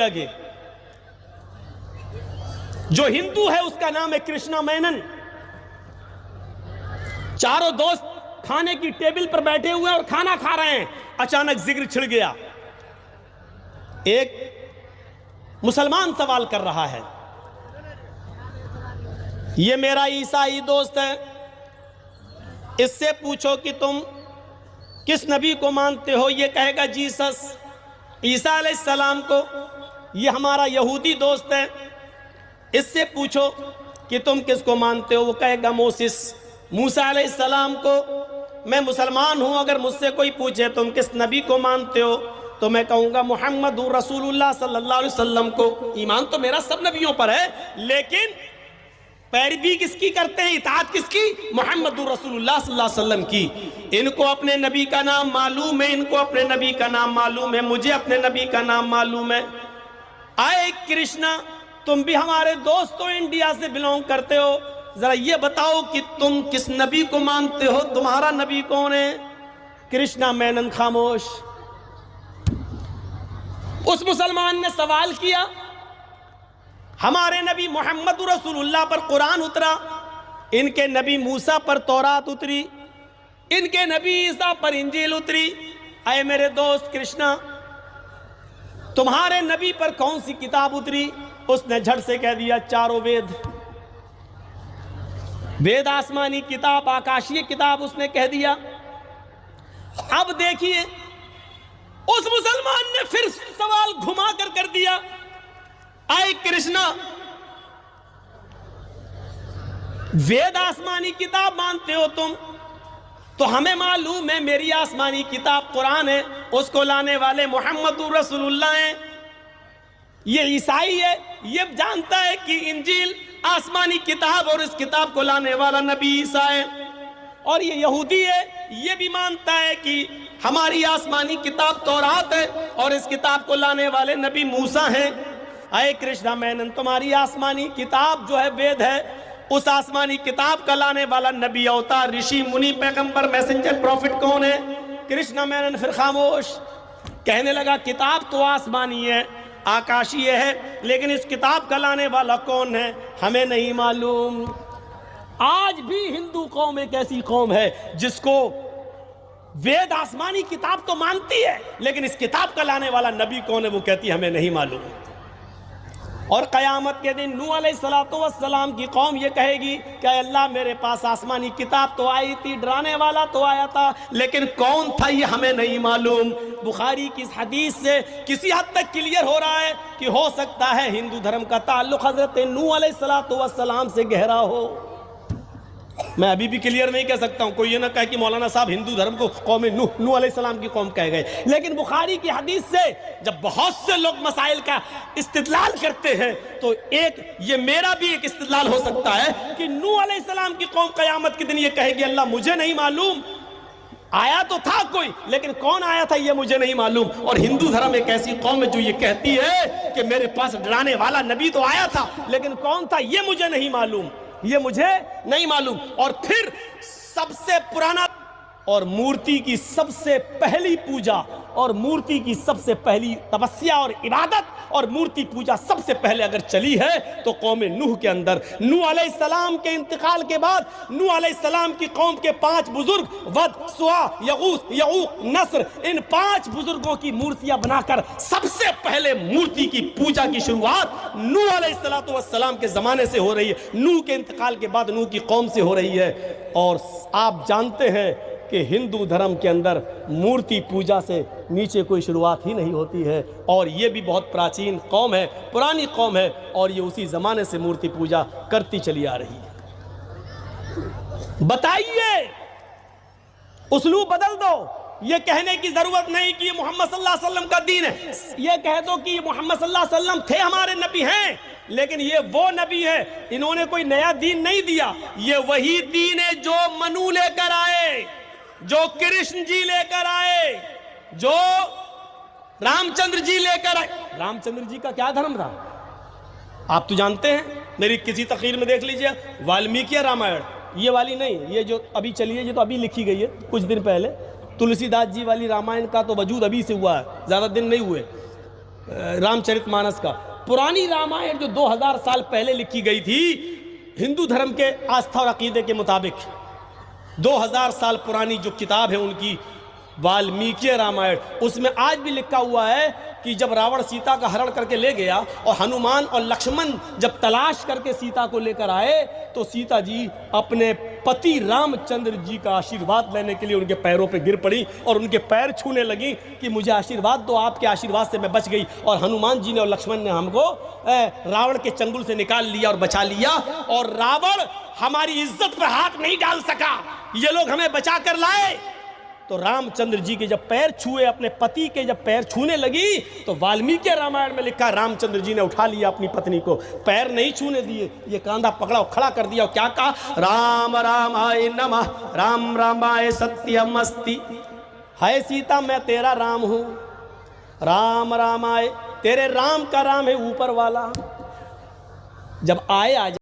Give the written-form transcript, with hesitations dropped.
आगे जो हिंदू है उसका नाम है कृष्णा मेनन। चारों दोस्त खाने की टेबल पर बैठे हुए और खाना खा रहे हैं, अचानक जिक्र छिड़ गया। एक मुसलमान सवाल कर रहा है, ये मेरा ईसाई दोस्त है, इससे पूछो कि तुम किस नबी को मानते हो। ये कहेगा जीसस, ईसा अलैहिस्सलाम को। ये हमारा यहूदी दोस्त है, इससे पूछो कि तुम किसको मानते हो। वो कहेगा मोसेस, मूसा अलैहिस्सलाम को। मैं मुसलमान हूं, अगर मुझसे कोई पूछे तुम किस नबी को मानते हो तो मैं कहूंगा मुहम्मदुर रसूलुल्लाह सल्लल्लाहु अलैहि वसल्लम को। ईमान तो मेरा सब नबियों पर है, लेकिन पैरवी किसकी करते हैं, इताअत किसकी? मुहम्मदुर रसूलुल्लाह सल्लल्लाहु अलैहि वसल्लम की। इनको अपने नबी का नाम मालूम है, इनको अपने नबी का नाम मालूम है, मुझे अपने नबी का नाम मालूम है। आए कृष्णा, तुम भी हमारे दोस्त हो, इंडिया से बिलोंग करते हो, जरा ये बताओ कि तुम किस नबी को मानते हो, तुम्हारा नबी कौन है? कृष्णा मेनन खामोश। उस मुसलमान ने सवाल किया, हमारे नबी मोहम्मद रसूलुल्लाह पर कुरान उतरा, इनके नबी मूसा पर तौरात उतरी, इनके नबी ईसा पर इंजील उतरी। आए मेरे दोस्त कृष्णा, तुम्हारे नबी पर कौन सी किताब उतरी? उसने झट से कह दिया चारों वेद। वेद आसमानी किताब, आकाशीय किताब, उसने कह दिया। अब देखिए उस मुसलमान ने फिर सवाल घुमा कर दिया, आए कृष्णा, वेद आसमानी किताब मानते हो तुम, तो हमें मालूम है मेरी आसमानी किताब कुरान है, उसको लाने वाले मोहम्मदुर रसूलुल्लाह हैं। ये ईसाई है, ये जानता है कि इंजील आसमानी किताब और इस किताब को लाने वाला नबी ईसा है। और ये यहूदी है, ये भी मानता है कि हमारी आसमानी किताब तौरात है और इस किताब को लाने वाले नबी मूसा हैं। आए कृष्णा मेनन, तुम्हारी आसमानी किताब जो है वेद है, उस आसमानी किताब का लाने वाला नबी, अवतार, ऋषि, मुनि, पैगंबर, मैसेंजर, प्रॉफिट कौन है? कृष्णा मेनन फिर खामोश। कहने लगा किताब तो आसमानी है, आकाशीय है, लेकिन इस किताब का लाने वाला कौन है हमें नहीं मालूम। आज भी हिंदू कौम एक ऐसी कौम है जिसको वेद आसमानी किताब तो मानती है, लेकिन इस किताब का लाने वाला नबी कौन है वो कहती है हमें नहीं मालूम। और क़यामत के दिन नूह अलैहिस्सलातु वस्सलाम की कौम ये कहेगी कि अल्लाह मेरे पास आसमानी किताब तो आई थी, डराने वाला तो आया था, लेकिन कौन था ये हमें नहीं मालूम। बुखारी की इस हदीस से किसी हद तक क्लियर हो रहा है कि हो सकता है हिंदू धर्म का ताल्लुक हज़रत नूह अलैहिस्सलातु वस्सलाम से गहरा हो। मैं अभी भी क्लियर नहीं कह सकता हूं, कोई ये ना कहे कि मौलाना साहब हिंदू धर्म को कौम नूह अलैहिस्सलाम की कौम कह गए। लेकिन बुखारी की हदीस से जब बहुत से लोग मसाइल का इस्तिदलाल करते हैं तो एक ये मेरा भी एक इस्तिदलाल हो सकता है कि नूह अलैहिस्सलाम की कौम क़यामत के दिन ये कहेगी अल्लाह मुझे नहीं मालूम, आया तो था कोई, लेकिन कौन आया था ये मुझे नहीं मालूम। और हिंदू धर्म एक ऐसी कौम है जो ये कहती है कि मेरे पास डराने वाला नबी तो आया था, लेकिन कौन था ये मुझे नहीं मालूम, ये मुझे नहीं मालूम। और फिर सबसे पुराना और मूर्ति की सबसे पहली पूजा और मूर्ति की सबसे पहली तपस्या और इबादत और मूर्ति पूजा सबसे पहले अगर चली है तो कौम नूह के अंदर। नूह अलैहिस्सलाम के इंतकाल के बाद नूह अलैहिस्सलाम की कौम के 5 बुजुर्ग, वद, सुआ, यगूस, यऊक, नस्र, इन 5 बुजुर्गों की मूर्तियां बनाकर सबसे पहले मूर्ति की पूजा की शुरुआत नूह अलैहिस्सलातु वस्सलाम के जमाने से हो रही है, नूह के इंतकाल के बाद नूह की कौम से हो रही है। और आप जानते हैं कि हिंदू धर्म के अंदर मूर्ति पूजा से नीचे कोई शुरुआत ही नहीं होती है, और ये भी बहुत प्राचीन कौम है, पुरानी कौम है, और ये उसी ज़माने से मूर्ति पूजा करती चली आ रही है। बताइए, उसलूब बदल दो, ये कहने की ज़रूरत नहीं कि ये मोहम्मद सल्लल्लाहु अलैहि वसल्लम का दीन है, ये कह दो कि ये मोहम्मद सल्लल्लाहु अलैहि वसल्लम थे, हमारे नबी हैं, लेकिन ये वो नबी है, इन्होंने कोई नया दीन नहीं दिया, ये वही दीन है जो मनु लेकर आए, जो कृष्ण जी लेकर आए, जो रामचंद्र जी लेकर आए। रामचंद्र जी का क्या धर्म था आप तो जानते हैं, मेरी किसी तकरीर में देख लीजिए, वाल्मीकि रामायण, ये वाली नहीं, ये जो अभी चली है, ये तो अभी लिखी गई है कुछ दिन पहले। तुलसीदास जी वाली रामायण का तो वजूद अभी से हुआ है, ज़्यादा दिन नहीं हुए। रामचरितमानस का। पुरानी रामायण जो 2000 साल पहले लिखी गई थी हिंदू धर्म के आस्था और अकीदे के मुताबिक, 2000 साल पुरानी जो किताब है उनकी वाल्मीकि रामायण, उसमें आज भी लिखा हुआ है कि जब रावण सीता का हरण करके ले गया और हनुमान और लक्ष्मण जब तलाश करके सीता को लेकर आए तो सीता जी अपने पति रामचंद्र जी का आशीर्वाद लेने के लिए उनके पैरों पे गिर पड़ी और उनके पैर छूने लगी कि मुझे आशीर्वाद दो, आपके आशीर्वाद से मैं बच गई। और हनुमान जी ने और लक्ष्मण ने हमको रावण के चंगुल से निकाल लिया और बचा लिया, और रावण हमारी इज्जत पर हाथ नहीं डाल सका, ये लोग हमें बचा कर लाए। तो रामचंद्र जी के जब पैर छुए, अपने पति के जब पैर छूने लगी, तो वाल्मीकि रामायण में लिखा रामचंद्र जी ने उठा लिया अपनी पत्नी को, पैर नहीं छूने दिए, ये कांधा पकड़ा और खड़ा कर दिया और क्या कहा, राम रामाय नमः, राम रामाय सत्यम अस्ति। है सीता मैं तेरा राम हूं, राम रामाय, तेरे राम का राम है ऊपर वाला। जब आए आज